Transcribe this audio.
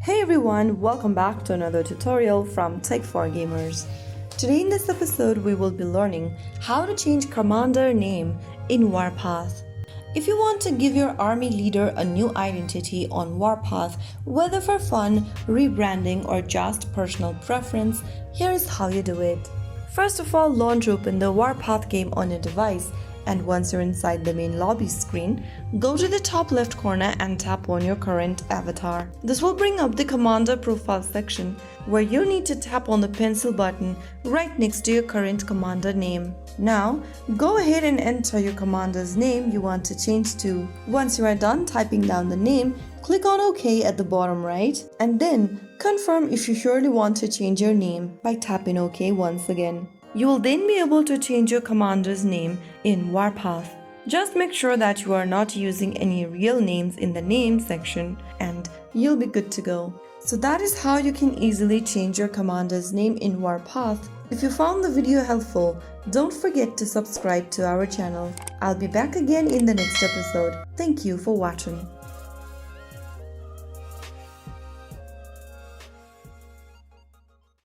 Hey everyone, welcome back to another tutorial from Tech for Gamers. Today in this episode we will be learning how to change commander name in Warpath. If you want to give your army leader a new identity on Warpath, whether for fun, rebranding or just personal preference, here is how you do it. First of all, launch open the Warpath game on your device, and once you're inside the main lobby screen, go to the top left corner and tap on your current avatar. This will bring up the commander profile section where you need to tap on the pencil button right next to your current commander name. Now, go ahead and enter your commander's name you want to change to. Once you are done typing down the name, click on OK at the bottom right and then confirm if you surely want to change your name by tapping OK once again. You will then be able to change your commander's name in Warpath. Just make sure that you are not using any real names in the name section and you'll be good to go. So that is how you can easily change your commander's name in Warpath. If you found the video helpful, don't forget to subscribe to our channel. I'll be back again in the next episode. Thank you for watching.